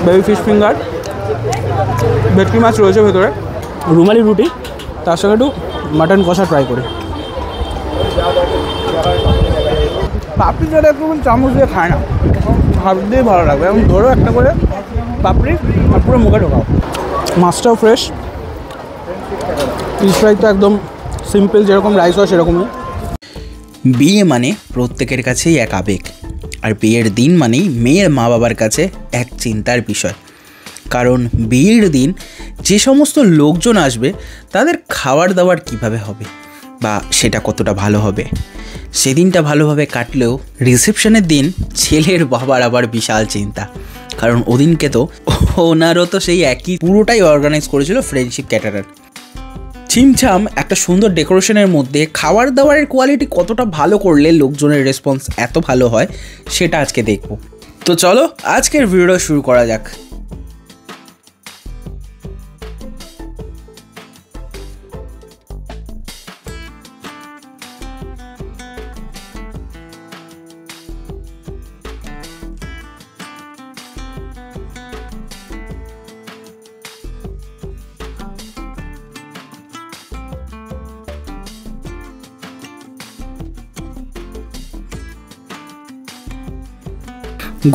Baby fish finger, ভেটকি মাছ রয়েছে ভেতরে, রুমালি রুটি, তার সঙ্গে একটু মাটন কষা ট্রাই করি। পাপড়ি চাট একটু চামচ দিয়ে খায় না, হাত দিয়ে ভালো লাগবে। এবং ধরো একটা করে পাপড়ি আর পুরো মুখে ঢোকাও। মাছটাও ফ্রেশ, ফিশ ফ্রাই তো একদম সিম্পল, যেরকম রাইস হয় সেরকমই। বিয়ে মানে প্রত্যেকের কাছেই এক আবেগ, আর বিয়ের দিন মানেই মেয়ের মা বাবার কাছে এক চিন্তার বিষয়। কারণ বিয়ের দিন যে সমস্ত লোকজন আসবে তাদের খাবার দাবার কিভাবে হবে বা সেটা কতটা ভালো হবে। সেদিনটা ভালোভাবে কাটলেও রিসেপশনের দিন ছেলের বাবার আবার বিশাল চিন্তা, কারণ ওদিনকে তো ওনারও তো সেই একই পুরোটাই অর্গানাইজ করেছিল ফ্রেন্ডশিপ ক্যাটারার। ছিমছাম একটা সুন্দর ডেকোরেশনের মধ্যে খাবার দাবারের কোয়ালিটি কতটা ভালো করলে লোকজনের রেসপন্স এত ভালো হয় সেটা আজকে দেখব। তো চলো আজকের ভিডিওটা শুরু করা যাক।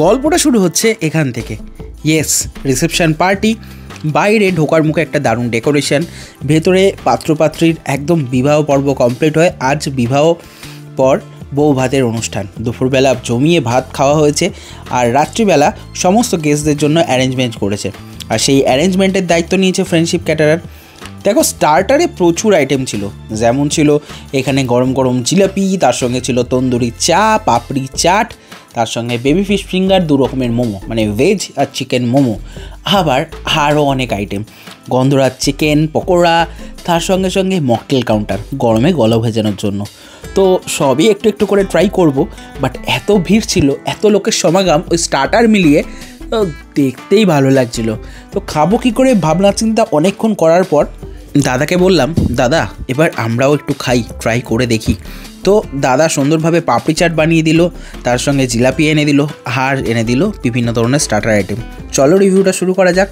গল্পটা শুরু হচ্ছে এখান থেকে। Yes, reception party. বাইরে ঢোকার মুখে একটা দারুণ ডেকোরেশন, ভেতরে পাত্রপাত্রীর একদম বিবাহ পর্ব কমপ্লিট হয়। আজ বিবাহ পর বউ ভাতের অনুষ্ঠান। দুপুরবেলা জমিয়ে ভাত খাওয়া হয়েছে, আর রাত্রিবেলা সমস্ত গেস্টদের জন্য অ্যারেঞ্জমেন্ট করেছে, আর সেই অ্যারেঞ্জমেন্টের দায়িত্ব নিয়েছে ফ্রেন্ডশিপ ক্যাটারার। দেখো, স্টার্টারে প্রচুর আইটেম ছিল, যেমন ছিল এখানে গরম গরম জিলাপি, তার সঙ্গে ছিল তন্দুরি চা, পাপড়ি চাট, তার সঙ্গে বেবি ফিশ ফিঙ্গার, 2 রকমের মোমো, মানে ভেজ আর চিকেন মোমো, আবার আরও অনেক আইটেম, গন্ধরাজ চিকেন পকোড়া, তার সঙ্গে সঙ্গে মকটেল কাউন্টার গরমে গলা ভেজানোর জন্য। তো সবই একটু একটু করে ট্রাই করব, বাট এত ভিড় ছিল, এত লোকের সমাগম, ওই স্টার্টার মিলিয়ে তো দেখতেই ভালো লাগছিল। তো খাবো কী করে ভাবনা চিন্তা অনেকক্ষণ করার পর দাদাকে বললাম, দাদা এবার আমরাও একটু খাই, ট্রাই করে দেখি। তো দাদা সুন্দরভাবে পাপড়ি চাট বানিয়ে দিল, তার সঙ্গে জিলাপি এনে দিল, আর এনে দিল বিভিন্ন ধরনের স্টার্টার আইটেম। চলো রিভিউটা শুরু করা যাক।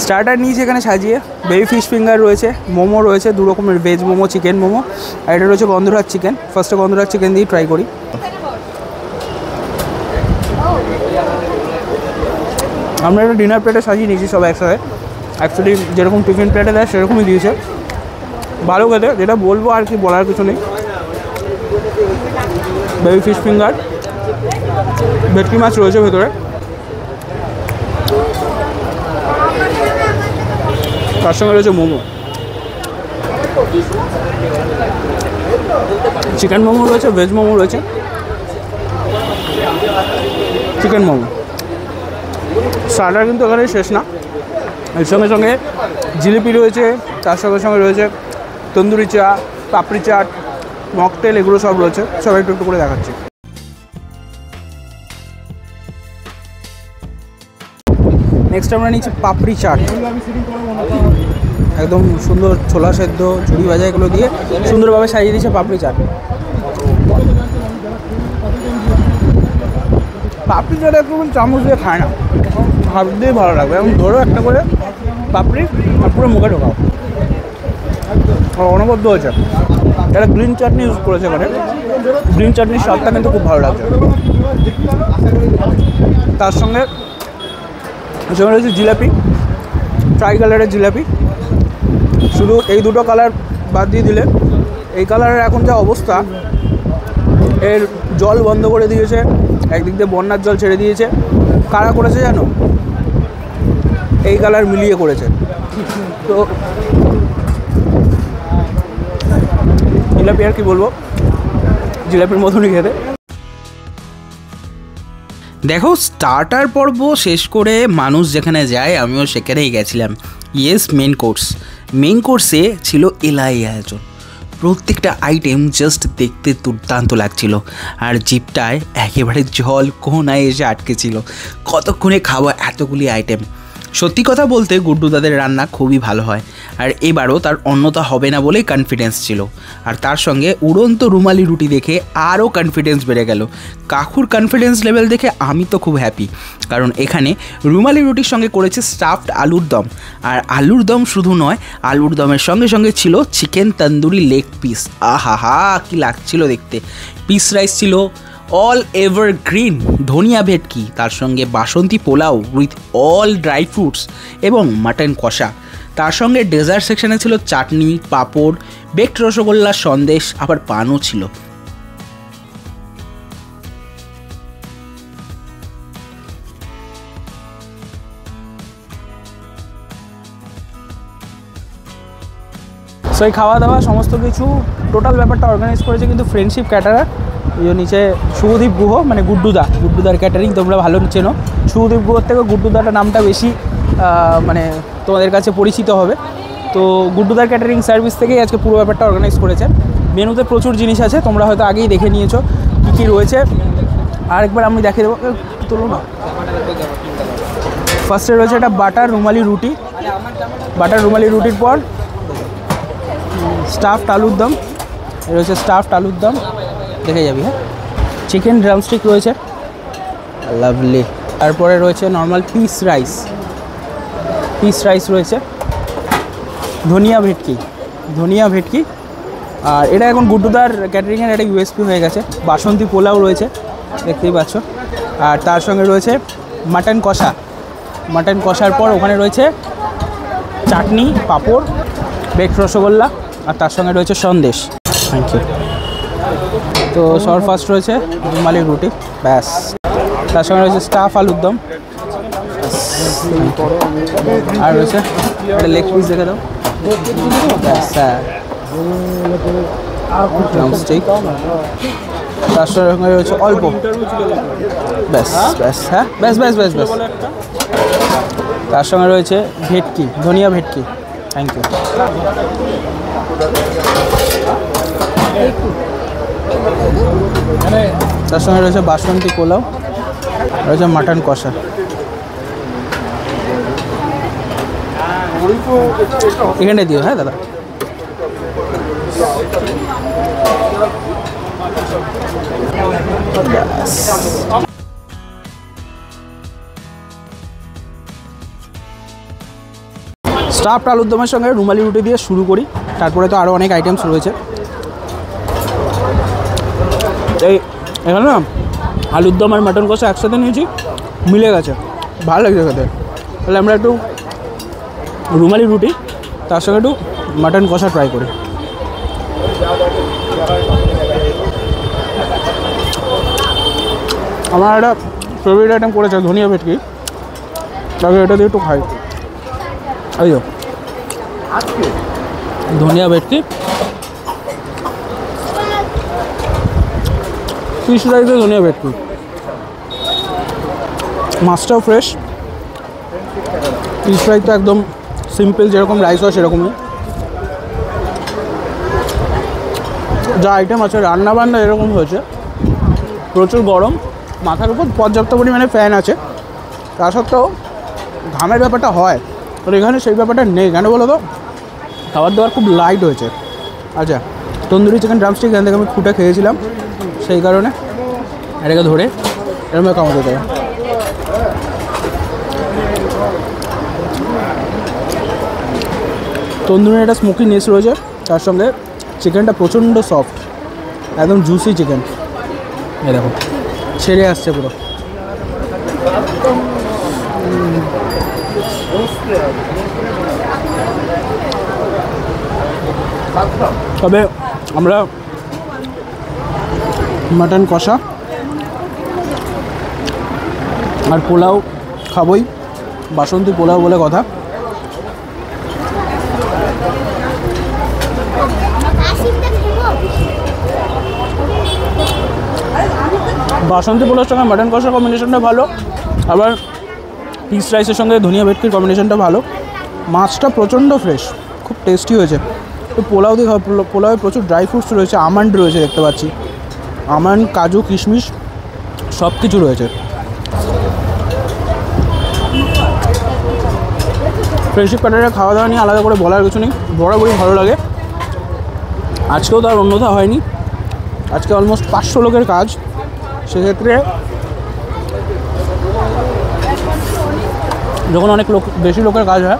স্টার্টার নিয়েছে এখানে সাজিয়ে, বেবি ফিশ ফিঙ্গার রয়েছে, মোমো রয়েছে, 2 রকমের ভেজ মোমো, চিকেন মোমো, আর এটা রয়েছে গন্ধরাজ চিকেন। ফার্স্টে গন্ধরাজ চিকেন দিয়ে ট্রাই করি। আমরা একটা ডিনার প্লেটে সাজিয়ে নিয়েছি সব একসাথে, অ্যাকচুয়ালি যেরকম টিফিন প্লেটে দেয় সেরকমই দিয়েছে, ভালো খেতে, যেটা বলবো আর কি, বলার কিছু নেই। বেবি ফিশ ফিঙ্গার, ভেটকি মাছ রয়েছে ভেতরে, তার সঙ্গে রয়েছে মোমো, চিকেন মোমো রয়েছে, ভেজ মোমো রয়েছে, চিকেন মোমো। স্টার্টার কিন্তু এখানে শেষ না, এর সঙ্গে সঙ্গে জিলিপি রয়েছে, তার সঙ্গে সঙ্গে রয়েছে তন্দুরি চা, পাপড়ি চাট, মকটেল, এগুলো সব রয়েছে। সব একটু একটু করে দেখাচ্ছি। নেক্সট আমরা নিচ্ছি পাপড়ি চাট, একদম সুন্দর ছোলা সেদ্ধ, ঝুড়ি ভাজা, এগুলো দিয়ে সুন্দরভাবে সাজিয়ে দিয়েছে পাপড়ি চাট। পাপড়ি চাট একটু চামচ দিয়ে খায় না, হাত দিয়ে ভালো লাগবে। এবং ধরো একটা করে পাপড়ি আর পুরো মুখে ঢোকাও, অনবদ্য হয়েছে। এটা গ্রিন চাটনি ইউজ করেছে, এখানে গ্রিন চাটনির স্বাদটা কিন্তু খুব ভালো লাগছে। তার সঙ্গে সেখানে রয়েছে জিলাপি, ট্রাই কালারের জিলাপি। শুধু এই 2টো কালার বাদ দিয়ে দিলে, এই কালারের এখন যা অবস্থা, এর জল বন্ধ করে দিয়েছে, একদিক দিয়ে বন্যার জল ছেড়ে দিয়েছে। কারা করেছে জানো? এই কালার মিলিয়ে করেছে। তো জিলাপি আর কি বলবো, জিলাপির মতনই খেতে। দেখো, স্টার্টার পর্ব শেষ করে মানুষ যেখানে যায় আমিও সেখানেই গেছিলাম। ইয়েস, মেন কোর্সে ছিল এলাই আয়োজন। প্রত্যেকটা আইটেম জাস্ট দেখতে দুর্দান্ত লাগছিল, আর জিপটায় একেবারে জল কোনায় এসে আটকেছিল। কতক্ষণে খাবো এতগুলি আইটেম। সত্যি কথা বলতে গুড্ডু দাদের রান্না খুবই ভালো হয়, আর এবারও তার অন্যতা হবে না বলেই কনফিডেন্স ছিল। আর তার সঙ্গে উড়ন্ত রুমালি রুটি দেখে আরও কনফিডেন্স বেড়ে গেল। কাকুর কনফিডেন্স লেভেল দেখে আমি তো খুব হ্যাপি, কারণ এখানে রুমালি রুটির সঙ্গে করেছে স্টাফড আলুর দম। আর আলুর দম শুধু নয়, আলুর দমের সঙ্গে সঙ্গে ছিল চিকেন তন্দুরি লেগ পিস। আহা হা, কী লাগছিল দেখতে। পিস রাইস ছিল অল এভারগ্রিন, ধনিয়া ভেটকি, তার সঙ্গে বাসন্তী pulao with all dry fruits এবং মাটন কষা। তার সঙ্গে ডেজার্ট সেকশনে ছিল চাটনি, পাঁপড়, বেকড রসগোল্লা, সন্দেশ, আবার পানও ছিল। সো এই খাওয়া দাওয়া সমস্ত কিছু টোটাল ব্যাপারটা অর্গানাইজ করেছে কিন্তু ফ্রেন্ডশিপ ক্যাটারার। এই নিচে শুভদীপ গুহ, মানে গুড্ডুদার ক্যাটারিং তোমরা ভালো চেনো। শুভদীপ গুহর থেকে গুড্ডুদার নামটা বেশি মানে তোমাদের কাছে পরিচিত হবে। তো গুড্ডুদার ক্যাটারিং সার্ভিস থেকেই আজকে পুরো ব্যাপারটা অর্গানাইজ করেছে। মেনুতে প্রচুর জিনিস আছে, তোমরা হয়তো আগেই দেখে নিয়েছো কী কী রয়েছে। আরেকবার আমি দেখে দেবো, তুলো না। ফার্স্টে রয়েছে একটা বাটার রুমালি রুটি, বাটার রুমালি রুটির পর স্টাফড আলুর দম, রয়েছে স্টাফড আলুর দম, দেখে যাবি। হ্যাঁ, চিকেন ড্রামস্টিক রয়েছে, লাভলি। তারপরে রয়েছে নর্মাল পিস রাইস রয়েছে, ধনিয়া ভেটকি। আর এটা এখন গুড্ডুদার ক্যাটারিংয়ের একটা ইউএসপি হয়ে গেছে। বাসন্তী পোলাও রয়েছে, দেখতেই পাচ্ছ। আর তার সঙ্গে রয়েছে মাটন কষার পর ওখানে রয়েছে চাটনি, পাঁপড়, বেকড রসগোল্লা, আর তার সঙ্গে রয়েছে সন্দেশ। Thank you. তো সবার ফার্স্ট রয়েছে রুমালি রুটি, ব্যাস। তার সঙ্গে রয়েছে স্টাফ আলুর দম, আর রয়েছে একটা লেগ পিস দেখে দাও, ব্যাস। হ্যাঁ, ড্রামস্টিক, তার সঙ্গে রয়েছে অল্প, ব্যাস। হ্যাঁ, ব্যাস। তার সঙ্গে রয়েছে ভেটকি, ধনিয়া ভেটকি। Thank you. তার সঙ্গে রয়েছে বাসন্তী পোলাও, রয়েছে মাটন কষা। এখানে দিও। হ্যাঁ দাদা, স্টাফড আলুর দমের সঙ্গে রুমালি রুটি দিয়ে শুরু করি, তারপরে তো আরও অনেক আইটেমস রয়েছে। এই এখানে না আলুর দম আর মাটন কষা একসাথে নিয়েছি, মিলে গেছে, ভালো লাগছে খেতে। তাহলে আমরা একটু রুমালি রুটি তার সঙ্গে একটু মাটন কষা ট্রাই করি। আমার একটা ফেভারিট আইটেম করেছে ধনিয়া ভেটকি, তাকে এটা দিয়ে একটু খাই। এই ধনিয়া ভেটকি, ফিশ রাইসে ধনিয়া ভেটকি, মাছটাও ফ্রেশ। ফিশ ফ্রাই তো একদম সিম্পল, যেরকম রাইস হয় সেরকমই। যা আইটেম আছে রান্নাবান্না এরকম হয়েছে, প্রচুর গরম, মাথার উপর পর্যাপ্ত পরিমাণে ফ্যান আছে, তা সত্ত্বেও ঘামের ব্যাপারটা হয়। তো এখানে সেই ব্যাপারটা নেই, কেন বলো তো, খাবার দাবার খুব লাইট হয়েছে। আচ্ছা, তন্দুরি চিকেন ড্রামস্টিক এখান থেকে আমি খুঁটে খেয়েছিলাম, সেই কারণে এটাকে ধরে এরকম কামাতে দেবে। তন্দুরির একটা স্মোকিনেস রয়েছে, তার সঙ্গে চিকেনটা প্রচণ্ড সফট, একদম জুসি চিকেন। এই দেখো ছেড়ে আসছে পুরো। তবে আমরা মাটন কষা আর পোলাও খাবই, বাসন্তী পোলাও বলে কথা। বাসন্তী পোলাওর সঙ্গে মাটন কষার কম্বিনেশনটা ভালো, আবার পিস রাইসের সঙ্গে ধনিয়া ভেটকির কম্বিনেশনটা ভালো। মাছটা প্রচণ্ড ফ্রেশ, খুব টেস্টি হয়েছে। তো পোলাও দিয়ে খাবো। পোলাওয়ে প্রচুর ড্রাই ফ্রুটস রয়েছে, আমন্ড রয়েছে দেখতে পাচ্ছি, আমন্ড, কাজু, কিশমিশ সব কিছু রয়েছে। ফ্রেন্ডশিপ প্যাটার্নের খাওয়া দাওয়া নিয়ে আলাদা করে বলার কিছু নেই, বরাবরই ভালো লাগে। আজকেও তার অন্যথা হয়নি। আজকে অলমোস্ট 500 লোকের কাজ, সেক্ষেত্রে যখন অনেক লোক, বেশি লোকের কাজ হয়,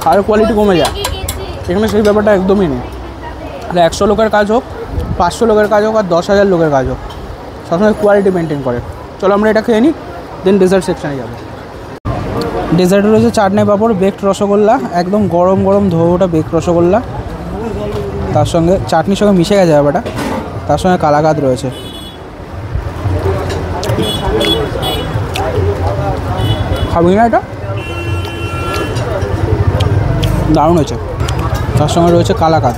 খাওয়ার কোয়ালিটি কমে যায়। এখানে সেই ব্যাপারটা একদমই নেই। আর 100 লোকের কাজ হোক, 500 লোকের কাজ হোক, আর 10,000 লোকের কাজ হোক, সবসময় কোয়ালিটি মেনটেন করে। চলো আমরা এটা খেয়ে নিই, দেন ডেজার্ট সেকশানে যাবো। ডেজার্টে রয়েছে চাটনি পাঁপড়, বেকড রসগোল্লা, একদম গরম গরম ধোয়া বেকড রসগোল্লা, তার সঙ্গে চাটনির সঙ্গে মিশে গেছে ব্যাপারটা, তার সঙ্গে কালাকাঁদ রয়েছে। খাবি না এটা? দারুণ হয়েছে। তার সঙ্গে রয়েছে কালাকাঁদ।